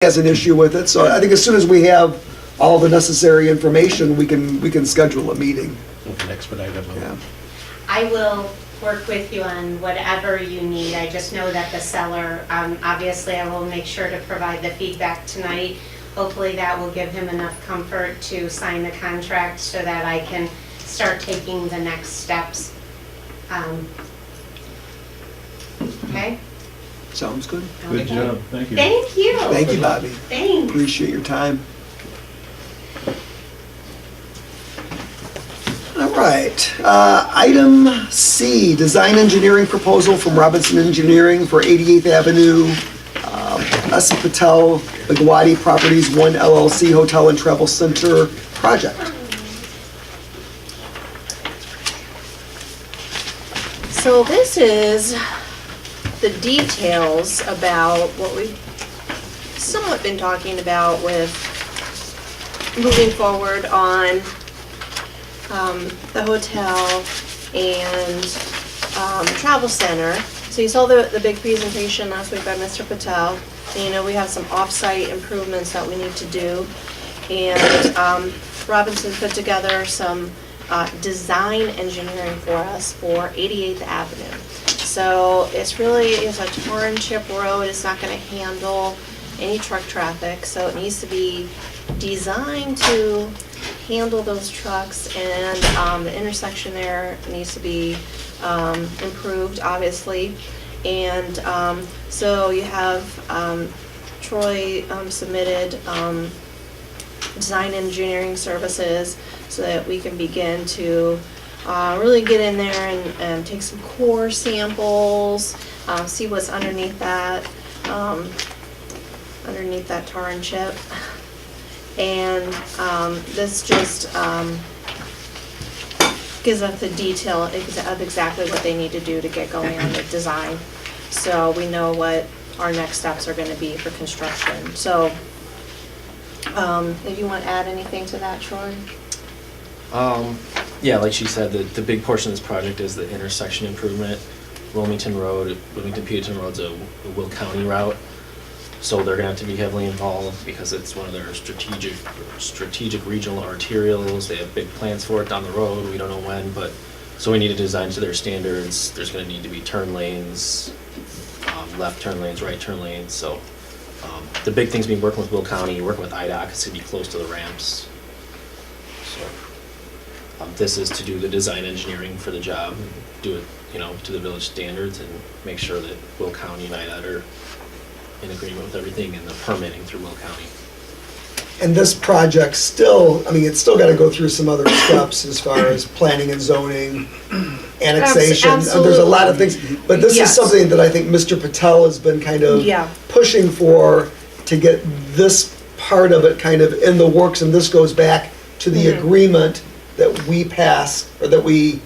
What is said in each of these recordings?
has an issue with it. So I think as soon as we have all the necessary information, we can schedule a meeting. We can expedite it. Yeah. I will work with you on whatever you need. I just know that the seller, obviously I will make sure to provide the feedback tonight. Hopefully that will give him enough comfort to sign the contract so that I can start taking the next steps. Okay? Sounds good. Good Okay. job, thank you. Thank you. Thank you, Bobby. Thanks. Appreciate your time. All right. Item C, design engineering proposal from Robinson Engineering for 88th Avenue, S. Patel, Bagwadi Properties 1 LLC Hotel and Travel Center project. So this is the details about what we've somewhat been talking about with moving forward on the hotel and travel center. So you saw the big presentation last week by Mr. Patel. And, you know, we have some off-site improvements that we need to do. And Robinson put together some design engineering for us for 88th Avenue. So it's a tar and chip road. It's not going to handle any truck traffic. So it needs to be designed to handle those trucks, and the intersection there needs to be improved, obviously. And so you have Troy submitted design engineering services so that we can begin to really get in there and take some core samples, see what's underneath that tar and chip. And this just gives us the detail of exactly what they need to do to get going on the design. So we know what our next steps are going to be for construction. So if you want to add anything to that, Troy? Yeah, like she said, the big portion of this project is the intersection improvement. Wilmington Peotone Road's a Will County route, so they're gonna have to be heavily involved because it's one of their strategic regional arterials. They have big plans for it down the road. We don't know when, but so we need to design to their standards. There's gonna need to be turn lanes, left turn lanes, right turn lanes. So the big thing's been working with Will County, working with IDOT, it's to be close to the ramps. So this is to do the design engineering for the job, do it, to the village standards, and make sure that Will County and IDOT are in agreement with everything and the permitting through Will County. And this project still, it's still got to go through some other steps as far as planning and zoning, annexation. There's a lot of things, but this is something that I think Mr. Patel has been kind of pushing for, to get this part of it kind of in the works, and this goes back to the agreement that we passed, or that we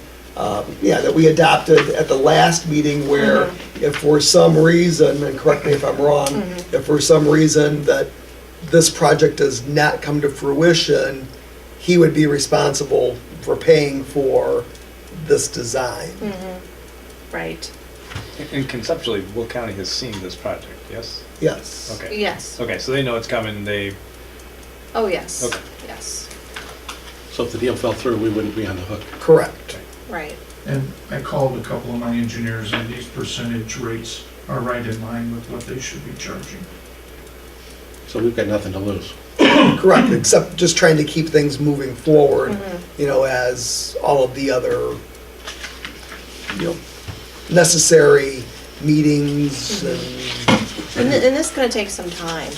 adopted at the last meeting, where if for some reason, and correct me if I'm wrong, if for some reason that this project does not come to fruition, he would be responsible for paying for this design. Right. And conceptually, Will County has seen this project, yes? Yes. Okay. Yes. Okay, so they know it's coming, Oh, yes. Okay. Yes. So if the deal fell through, we wouldn't be on the hook. Correct. Right. And I called a couple of my engineers, and these percentage rates are right in line with what they should be charging. So we've got nothing to lose. Correct, except just trying to keep things moving forward, as all of the other, necessary meetings And this is going to take some time.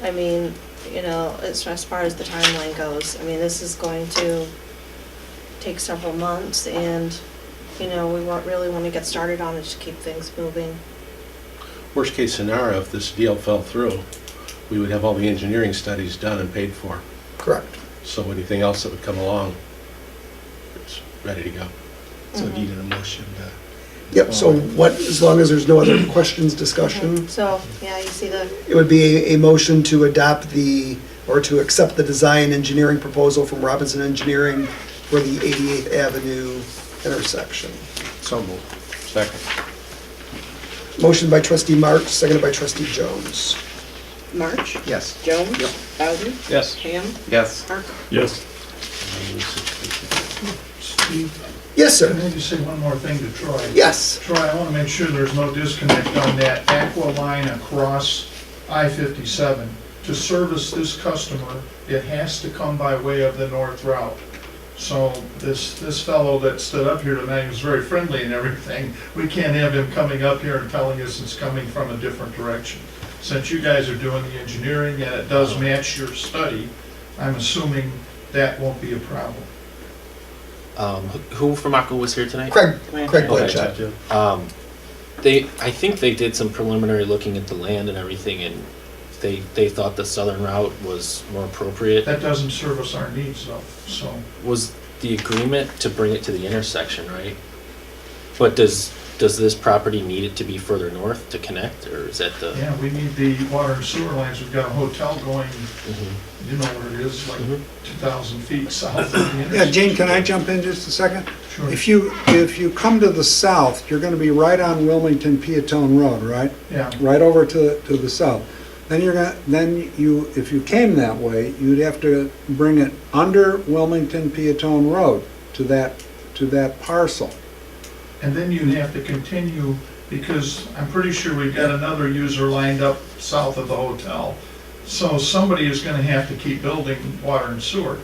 As far as the timeline goes, this is going to take several months, and, we really want to get started on it to keep things moving. Worst case scenario, if this deal fell through, we would have all the engineering studies done and paid for. correct. So anything else that would come along, it's ready to go. So needed a motion to... Yep, so as long as there's no other questions, discussion, So, you see it would be a motion to adopt to accept the design engineering proposal from Robinson Engineering for the 88th Avenue intersection. So moved. Second. Motion by trustee March, seconded by trustee Jones. March? Yes. Jones? Yep. Bowden? Yes. Ham? Yes. Parker? Yes. Steve, Yes, can sir. I just say one more thing to Troy? Yes. Troy, I want to make sure there's no disconnect on that aqua line across I-57. To service this customer, it has to come by way of the north route. So this fellow that stood up here tonight was very friendly and everything. We can't have him coming up here and telling us it's coming from a different direction. Since you guys are doing the engineering and it does match your study, I'm assuming that won't be a problem. Who from Aqua was here tonight? Craig Okay. Blanchett. I think they did some preliminary looking at the land and everything, and they thought the southern route was more appropriate. That doesn't service our needs though, so. Was the agreement to bring it to the intersection, right? But does this property need it to be further north to connect, or is that the? Yeah, we need the water and sewer lines. We've got a hotel going, Mhm. you know where it is, like Mhm. 2,000 feet south of the intersection. Yeah, Gene, can I jump in just a second? Sure. If you come to the south, you're gonna be right on Wilmington Peotone Road, right? Yeah, Right over to the south. Then if you came that way, you'd have to bring it under Wilmington Peotone Road to that parcel. and then you'd have to continue, because I'm pretty sure we've got another user lined up south of the hotel. So somebody is gonna have to keep building water and sewer.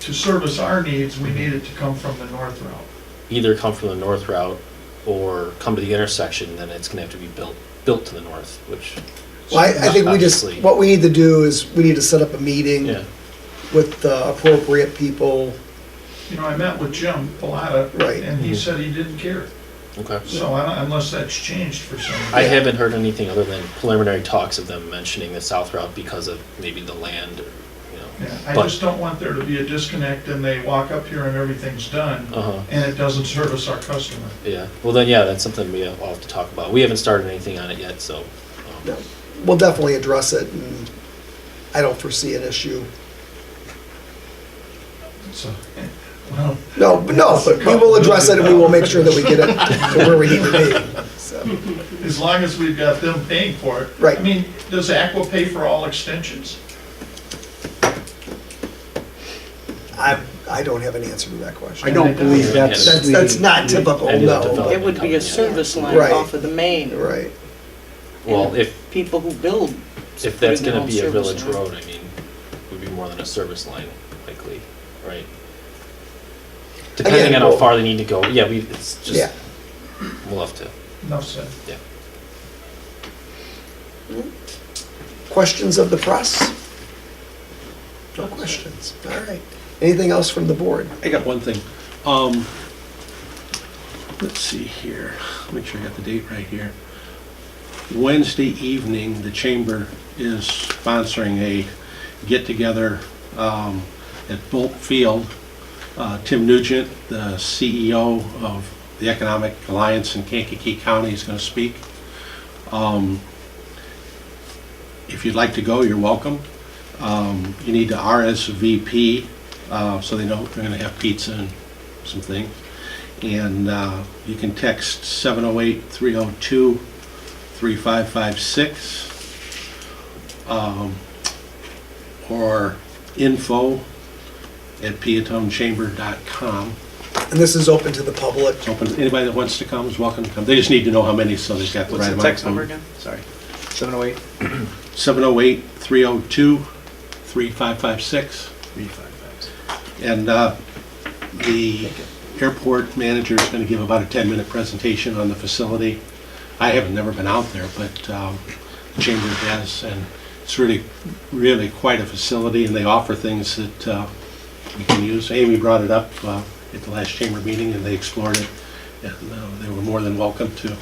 To service our needs, we need it to come from the north route. Either come from the north route or come to the intersection, then it's gonna have to be built to the north, which. Well, I think obviously- what we need to do is, we need to set up a meeting Yeah, with the appropriate people. You know, I met with Jim Pilata, Right. and he said he didn't care. okay. So unless that's changed for some reason. I haven't heard anything other than preliminary talks of them mentioning the south route because of maybe the land, or, you know. Yeah, I But- just don't want there to be a disconnect and they walk up here and everything's done Uh-huh, and it doesn't service our customer. yeah. Well, then, yeah, that's something we'll have to talk about. We haven't started anything on it yet, so. No, we'll definitely address it, and I don't foresee an issue. So, well, No, but we will address it, and we will make sure that we get it to where we need to be. So, as long as we've got them paying for it. Right. I mean, does Aqua pay for all extensions? I don't have an answer to that question. I don't believe that's That's the, not typical, Any of the no. development It would be company, a yeah. service line Right. off of the main. Right. Well, And if people who build. If that's put in their gonna own be a service village line. road, I mean, would be more than a service line likely, right? Depending Again, on how well- far they need to go, yeah, it's Yeah. just, we'll have to, Enough said. yeah. Questions of the press? No questions. All right. Anything else from the board? I got one thing. Let's see here, make sure I got the date right here. Wednesday evening, the chamber is sponsoring a get-together at Bolt Field. Tim Nugent, the CEO of the Economic Alliance in Kankakee County, is going to speak. If you'd like to go, you're welcome. You need to RSVP, so they know they're going to have pizza and some things. And you can text 708-302-3556 or info@peotonechamber.com. And this is open to the public. It's open, anybody that wants to come is welcome to come. They just need to know how many, so they've got the What's right the amount. text number again? Sorry. 708 708-302-3556. 355. And the airport manager is going to give about a 10-minute presentation on the facility. I have never been out there, but the chamber has, and it's really, really quite a facility, and they offer things that you can use. Amy brought it up at the last chamber meeting, and they explored it, and they were more than welcome to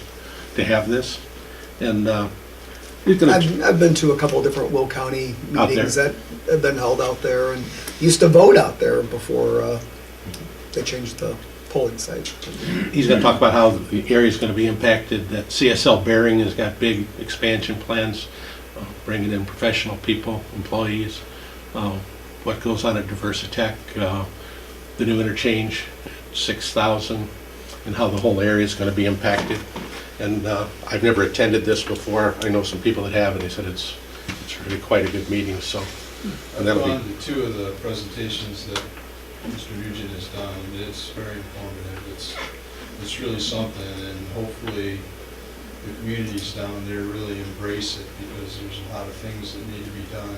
have this. And we're going to I've been to a couple of different Will County Out there. meetings that have been held out there, and used to vote out there before they changed the polling site. He's going to talk about how the area is going to be impacted, that CSL Bearing has got big expansion plans, bringing in professional people, employees, what goes on at Diversitech, the new interchange, 6,000, and how the whole area is going to be impacted. And I've never attended this before. I know some people that have, and they said it's It's really quite a good meeting, so, and that'll Gone be, to two of the presentations that Mr. Nugent has done, it's very informative, it's really something, and hopefully the communities down there really embrace it, because there's a lot of things that need to be done,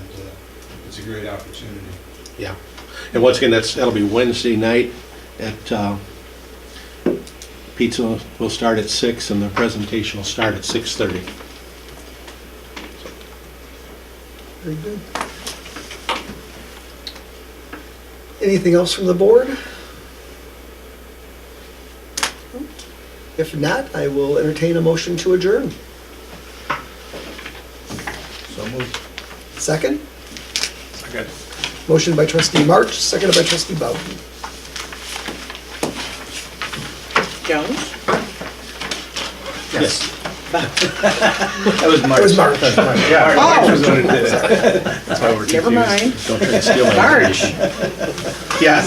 it's a great opportunity. yeah. And once again, that'll be Wednesday night at, pizza will start at 6 and the presentation will start at 6:30. Very good. Anything else from the board? If not, I will entertain a motion to adjourn. So moved. Second? Second. Motion by trustee March, seconded by trustee Bowden. Jones? Yes. That was March. It was March. Yeah, Oh. March was what it did. That's why we're confused. Never mind. Don't try to steal my March. information. Yes.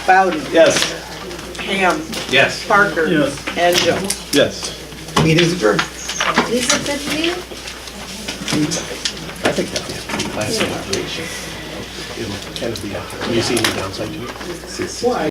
Bowden? Yes. Ham? Yes. Parker? Yes. And Jones? Yes. Meeting's adjourned. Is it good for you? I think that'd be a pretty classic operation. It'll kind of be a, have you seen the downside to it? Why?